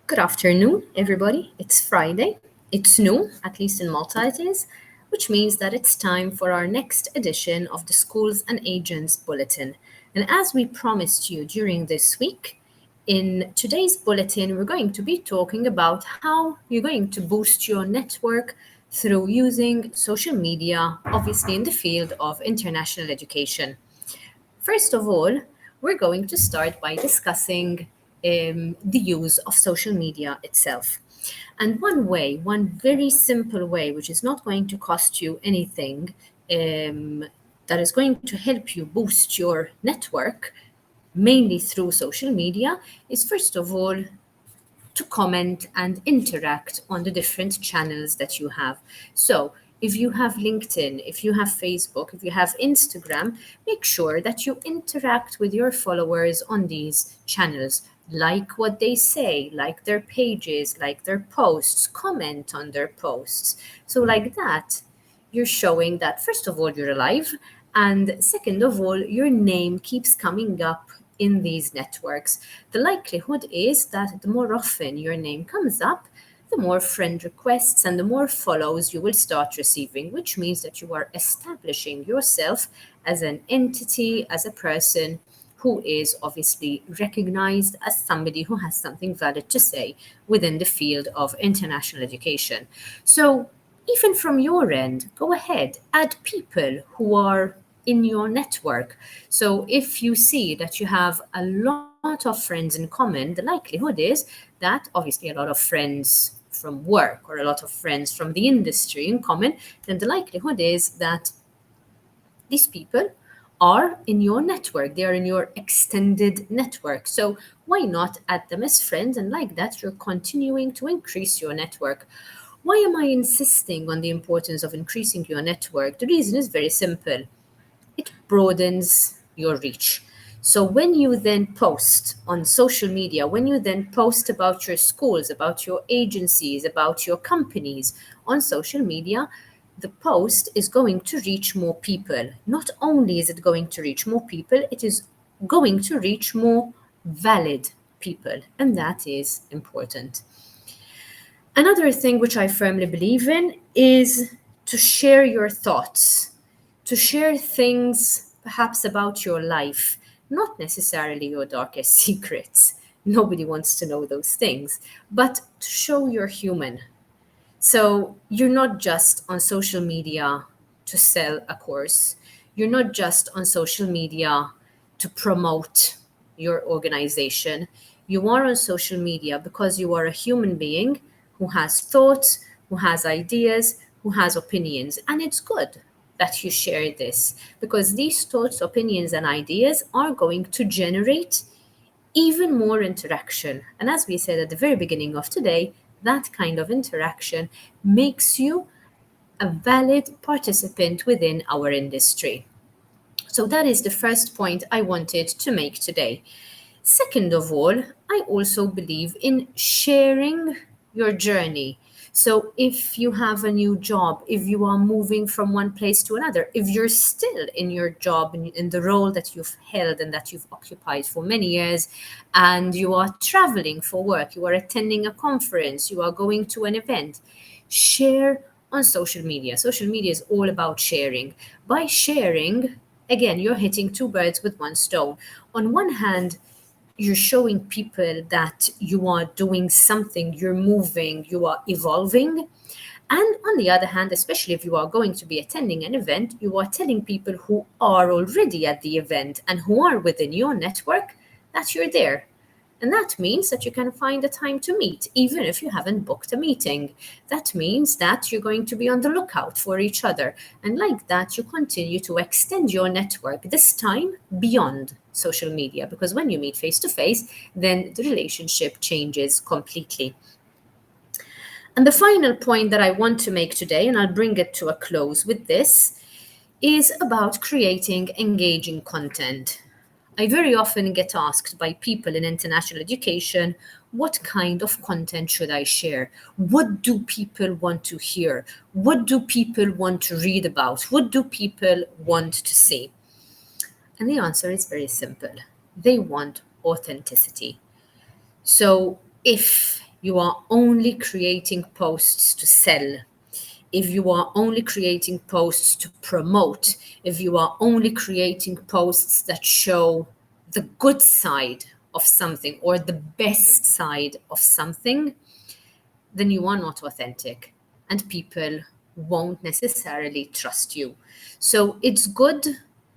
Good afternoon, everybody. It's Friday. It's noon, at least in Malta it is, which means that it's time for our next edition of the Schools and Agents Bulletin. And as we promised you during this week, in today's bulletin, we're going to be talking about how you're going to boost your network through using social media, obviously in the field of international education. First of all, we're going to start by discussing the use of social media itself. And one very simple way, which is not going to cost you anything, um, that is going to help you boost your network, mainly through social media, is first of all to comment and interact on the different channels that you have. So, if you have LinkedIn, if you have Facebook, if you have Instagram, make sure that you interact with your followers on these channels. Like what they say, like their pages, like their posts, comment on their posts. So, like that, you're showing that, first of all, you're alive, and second of all, your name keeps coming up in these networks. The likelihood is that the more often your name comes up, the more friend requests and the more follows you will start receiving, which means that you are establishing yourself as an entity, as a person who is obviously recognized as somebody who has something valid to say within the field of international education. So, even from your end, go ahead, add people who are in your network. So if you see that you have a lot of friends in common, the likelihood is that obviously a lot of friends from work or a lot of friends from the industry in common, then the likelihood is that these people are in your network, they are in your extended network. So why not add them as friends? And like that, you're continuing to increase your network. Why am I insisting on the importance of increasing your network? The reason is very simple, it broadens your reach. So when you then post on social media, when you then post about your schools, about your agencies, about your companies on social media, the post is going to reach more people. Not only is it going to reach more people, it is going to reach more valid people, and that is important. Another thing which I firmly believe in is to share your thoughts, to share things perhaps about your life, not necessarily your darkest secrets. Nobody wants to know those things, but to show you're human. So you're not just on social media to sell a course, you're not just on social media to promote your organization. You are on social media because you are a human being who has thoughts, who has ideas, who has opinions. And it's good that you share this because these thoughts, opinions, and ideas are going to generate even more interaction. And as we said at the very beginning of today, that kind of interaction makes you a valid participant within our industry. So that is the first point I wanted to make today. Second of all, I also believe in sharing your journey. So if you have a new job, if you are moving from one place to another, if you're still in your job, in the role that you've held and that you've occupied for many years, and you are traveling for work, you are attending a conference, you are going to an event, share on social media. Social media is all about sharing. By sharing, again, you're hitting two birds with one stone. On one hand, you're showing people that you are doing something, you're moving, you are evolving. And on the other hand, especially if you are going to be attending an event, you are telling people who are already at the event and who are within your network that you're there. And that means that you can find a time to meet, even if you haven't booked a meeting. That means that you're going to be on the lookout for each other. And like that, you continue to extend your network, this time beyond social media, because when you meet face to face, then the relationship changes completely. And the final point that I want to make today, and I'll bring it to a close with this, is about creating engaging content. I very often get asked by people in international education, what kind of content should I share? What do people want to hear? What do people want to read about? What do people want to see? And the answer is very simple. They want authenticity. So if you are only creating posts to sell, if you are only creating posts to promote, if you are only creating posts that show the good side of something or the best side of something, then you are not authentic and people won't necessarily trust you. So it's good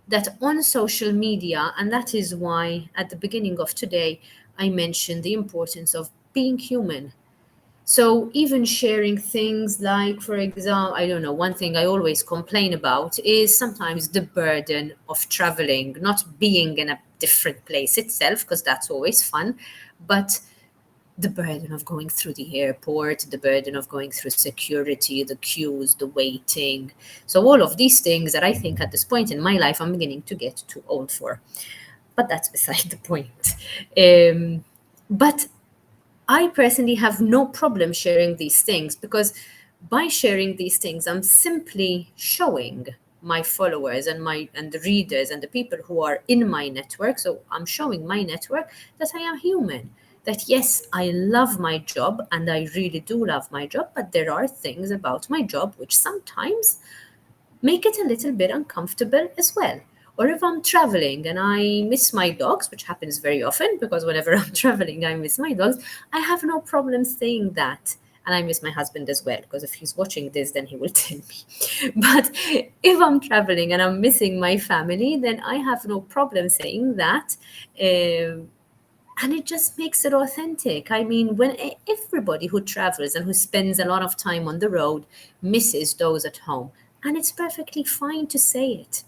that on social media, and that is why at the beginning of today, I mentioned the importance of being human. So even sharing things like, for example, I don't know, one thing I always complain about is sometimes the burden of traveling, not being in a different place itself, because that's always fun, but the burden of going through the airport, the burden of going through security, the queues, the waiting. So all of these things that I think at this point in my life I'm beginning to get too old for. But that's beside the point. But I personally have no problem sharing these things because by sharing these things, I'm simply showing my followers and the readers and the people who are in my network. So I'm showing my network that I am human. That yes, I love my job and I really do love my job, but there are things about my job which sometimes make it a little bit uncomfortable as well. Or if I'm traveling and I miss my dogs, which happens very often because whenever I'm traveling, I miss my dogs, I have no problem saying that. And I miss my husband as well, because if he's watching this, then he will tell me. But if I'm traveling and I'm missing my family, then I have no problem saying that. And it just makes it authentic. I mean, when everybody who travels and who spends a lot of time on the road misses those at home, and it's perfectly fine to say it.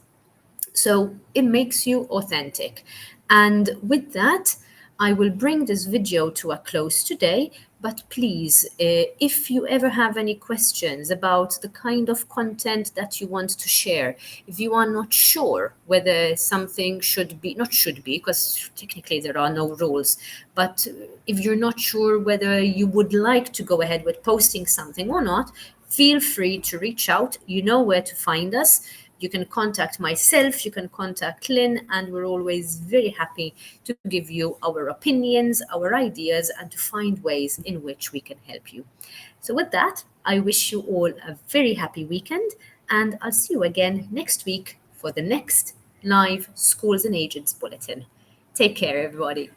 So it makes you authentic. And with that, I will bring this video to a close today. But please, if you ever have any questions about the kind of content that you want to share, if you are not sure whether something should be, not should be, because technically there are no rules, but if you're not sure whether you would like to go ahead with posting something or not, feel free to reach out. You know where to find us. You can contact myself, you can contact Lynn, and we're always very happy to give you our opinions, our ideas, and to find ways in which we can help you. So, with that, I wish you all a very happy weekend, and I'll see you again next week for the next live Schools and Agents Bulletin. Take care, everybody.